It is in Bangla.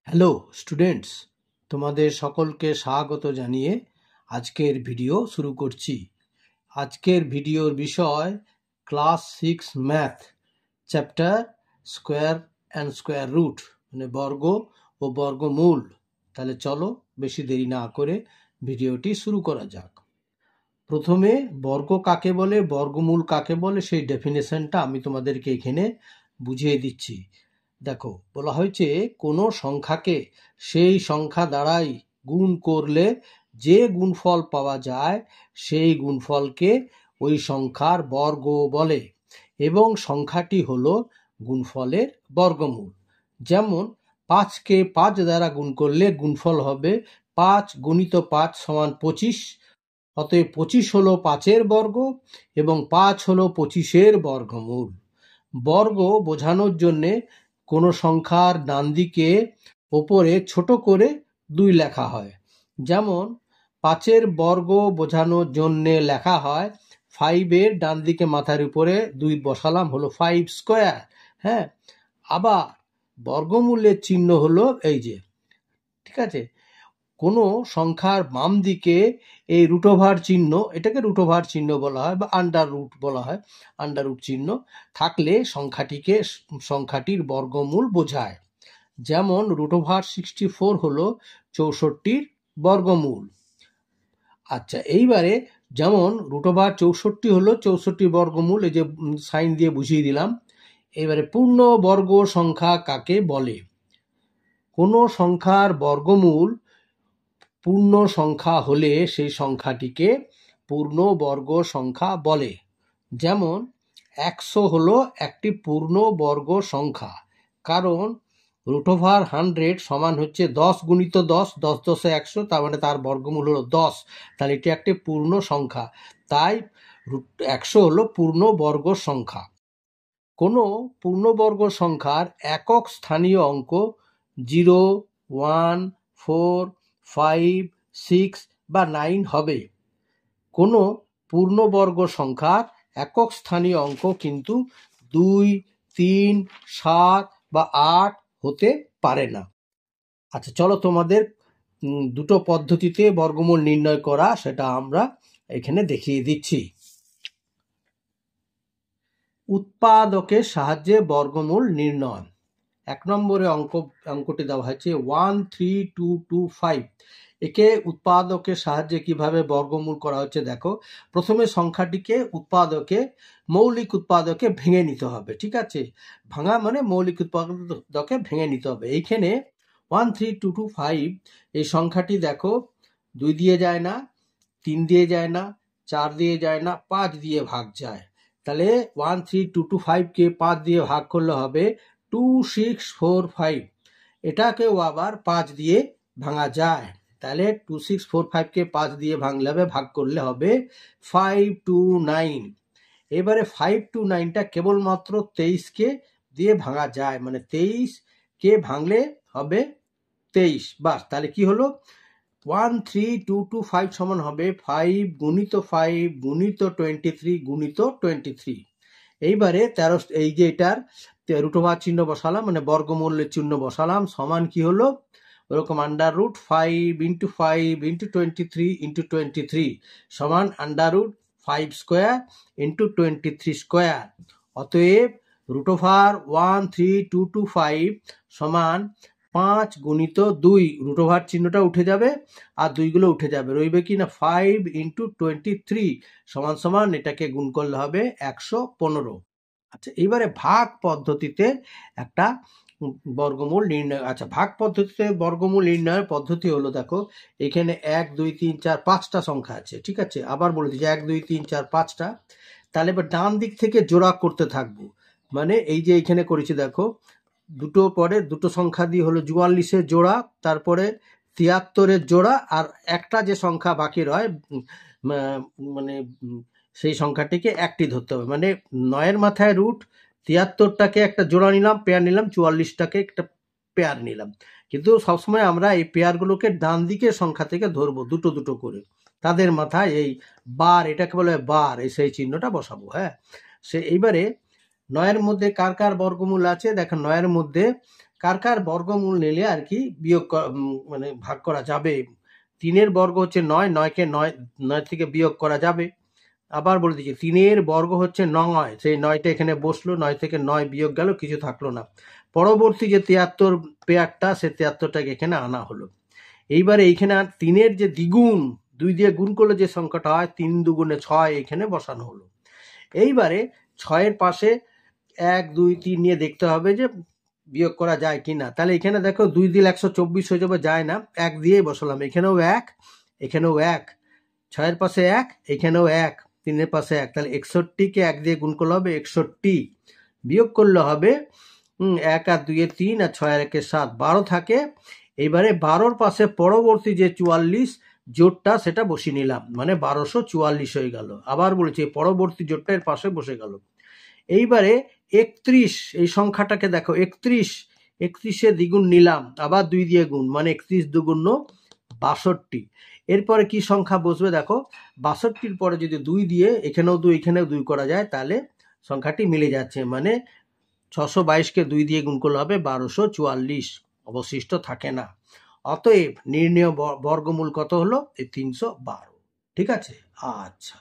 হ্যালো স্টুডেন্টস, তোমাদের সকলকে স্বাগত জানিয়ে আজকের ভিডিও শুরু করছি। আজকের ভিডিওর বিষয় class 6 math chapter square and square root, মানে বর্গ ও বর্গমূল। তাহলে চলো বেশি দেরি না করে ভিডিওটি শুরু করা যাক। প্রথমে বর্গ কাকে বলে, বর্গমূল কাকে বলে, সেই ডেফিনেশনটা আমি তোমাদেরকে এখানে বুঝিয়ে দিচ্ছি। দেখো, বলা হয়েছে কোনো সংখ্যাকে সেই সংখ্যা দ্বারাই গুণ করলে যে গুণফল পাওয়া যায় সেই গুণফলকে ওই সংখ্যার বর্গ বলে এবং সংখ্যাটি হলো গুণফলের বর্গমূল। যেমন 5কে 5 দ্বারা গুণ করলে গুণফল হবে 5 গুণিত 5 সমান 25। অতএব 25 হলো 5-এর বর্গ এবং 5 হলো 25-এর বর্গমূল। বর্গ বোঝানোর জন্যে কোনো সংখ্যার ডান দিকে ওপরে ছোট করে 2 লেখা হয়। যেমন 5-এর বর্গ বোঝানোর জন্যে লেখা হয় 5-এর ডান দিকে মাথার উপরে 2 বসালাম, হলো 5 স্কোয়ার। হ্যাঁ, আবার বর্গমূলের চিহ্ন হলো এই যে, ঠিক আছে। কোনো সংখ্যার বাম দিকে এই রুট ওভার চিহ্ন, এটাকে রুট ওভার চিহ্ন বলা হয় বা আন্ডার রুট বলা হয়, আন্ডার রুট চিহ্ন থাকলে সংখ্যাটির বর্গমূল বোঝায়। যেমন রুট ওভার 64 হলো 64-র বর্গমূল। আচ্ছা, এইবারে যেমন রুট ওভার 64 হলো 64 বর্গমূল, এই যে সাইন দিয়ে বুঝিয়ে দিলাম। এবারে পূর্ণ বর্গ সংখ্যা কাকে বলে? কোনো সংখ্যার বর্গমূল পূর্ণ সংখ্যা হলে সেই সংখ্যাটিকে পূর্ণ বর্গ সংখ্যা বলে। যেমন 100 হলো একটি পূর্ণ বর্গ সংখ্যা, কারণ রুট ওভার 100 সমান হচ্ছে 10 গুণিত 10, 10 10 100, তার মানে তার বর্গমূল হলো 10। তাহলে এটি একটি পূর্ণ সংখ্যা, তাই 100 হলো পূর্ণ বর্গ সংখ্যা। কোনো পূর্ণবর্গ সংখ্যার একক স্থানীয় অঙ্ক 0, 1, 4, 5, 6 বা 9 হবে। কোনো পূর্ণবর্গ সংখ্যার একক স্থানীয় অঙ্ক কিন্তু 2, 3, 7 বা 8 হতে পারে না। আচ্ছা, চলো তোমাদের দুটো পদ্ধতিতে বর্গমূল নির্ণয় করা সেটা আমরা এখানে দেখিয়ে দিচ্ছি। উৎপাদকের সাহায্যে বর্গমূল নির্ণয়। 1 নম্বরে অঙ্কটি দেওয়া হয়েছে 13225। একে উৎপাদকের সাহায্যে কিভাবে বর্গমূল করা হচ্ছে দেখো। প্রথমে সংখ্যাটিকে মৌলিক উৎপাদকে ভেঙে নিতে হবে, ঠিক আছে। ভাঙা মানে মৌলিক উৎপাদকে ভেঙে নিতে হবে। এইখানে 13225 এই সংখ্যাটি দেখো 2 দিয়ে যায় না, 3 দিয়ে যায় না, 4 দিয়ে যায় না, 5 দিয়ে ভাগ যায়। তাহলে 13225কে 5 দিয়ে ভাগ করলে হবে 2645। এটাকেও আবার 5 দিয়ে ভাঙা যায়। তাহলে 2645কে 5 দিয়ে ভাগ করলে হবে 529। এবারে 529টা কেবলমাত্র 23কে দিয়ে ভাঙা যায়, মানে 23কে ভাঙলে হবে 23, বাস। তাহলে কি হলো 13225 সমান হবে 5 গুণিত 5 গুণিত 23 গুণিত 23। এইবারে 13, এই যে এটার রুট ওভার চিহ্ন বসালাম, মানে বর্গমূলের চিহ্ন বসালাম, সমান কি হলো ওরকম under root 5 into 5 into 23 into 23 সমান under root 5 square into 23 square. অতএব রুট ওভার 13225 সমান 5 গুণিত 2, রুট ওভার চিহ্নটা উঠে যাবে আর 2গুলো উঠে যাবে, রইবে কি না 5 ইন্টু 23 সমান এটাকে গুণ করলে হবে 115। আচ্ছা, এইবারে ভাগ পদ্ধতিতে একটা বর্গমূল নির্ণয়। আচ্ছা, ভাগ পদ্ধতিতে বর্গমূল নির্ণয়ের পদ্ধতি হলো, দেখো এখানে 1 2 3 4 5টা সংখ্যা আছে, ঠিক আছে। আবার বলে দিচ্ছি 1 2 3 4 5টা। তাহলে এবার ডান দিক থেকে জোড়া করতে থাকবো, মানে এই যে এখানে করেছি দেখো, দুটো পরে দুটো সংখ্যা দিয়ে হলো 44-এর জোড়া, তারপরে 73-এর জোড়া, আর একটা যে সংখ্যা বাকি রয় মানে সেই সংখ্যাটিকে একটি ধরতে হবে। মানে 9-এর মাথায় রুট 73টাকে একটা জোড়া নিলাম, পেয়ার নিলাম, 44টাকে একটা পেয়ার নিলাম। কিন্তু সবসময় আমরা এই পেয়ারগুলোকে ডান দিকের সংখ্যা থেকে ধরবো, দুটো দুটো করে। তাদের মাথায় এই বার, এটাকে বলে বার, সেই চিহ্নটা বসাবো। হ্যাঁ, এইবারে 9-এর মধ্যে কার কার বর্গমূল আছে দেখেন। 9-এর মধ্যে কার কার বর্গমূল নিলে আর কি বিয়োগ মানে ভাগ করা যাবে। 3-এর বর্গ হচ্ছে 9, 9কে 9 থেকে বিয়োগ করা যাবে। আবার বলে দিচ্ছি 3-এর বর্গ হচ্ছে 9, সেই 9টা এখানে বসলো, 9 থেকে 9 বিয়োগ গেল, কিছু থাকলো না। পরবর্তী যে 73 পেয়ারটা, সে 73টাকে এখানে আনা হলো। এইবারে এইখানে 3-এর যে দ্বিগুণ, 2 দিয়ে গুণ করলে যে সংখ্যাটা হয় 3 দুগুণে 6, এখানে বসানো হলো। এইবারে 6-এর পাশে 1, 2, 3 নিয়ে দেখতে হবে যে বিয়োগ করা যায় কি না। তাহলে এখানে দেখো 2 দিলে 124 হয়ে যাবে, যায় না, 1 দিয়েই বসালাম। এখানেও 1, এখানেও 1, 6-এর পাশে 1, এখানেও 1, 3-এর পাশে 1, তাহলে 61কে 1 দিয়ে গুণ করলে হবে 61, বিয়োগ করলে হবে 1 আর 2 এ 3 আর 6 আর 1 এ 7, 12 থাকে। এইবারে 12-র পাশে পরবর্তী যে 44 জোটটা, সেটা বসিয়ে নিলাম, মানে 1244 হয়ে গেল। আবার বলেছি পরবর্তী জোটটা এর পাশে বসে গেল। এইবারে 31, এই সংখ্যাটাকে দেখো 31-এ দ্বিগুণ নিলাম, আবার 2 দিয়ে গুণ, মানে 31 দুগুণ 62। এরপরে কি সংখ্যা বসবে দেখো, 62-র পরে যদি 2 দিয়ে এখানেও 2 এখানেও 2 করা যায়, তাহলে সংখ্যাটি মিলে যাচ্ছে, মানে 622কে 2 দিয়ে গুণ করলে হবে 1244, অবশিষ্ট থাকে না। অতএব নির্ণেয় বর্গমূল কত হলো? এই 312। ঠিক আছে, আচ্ছা।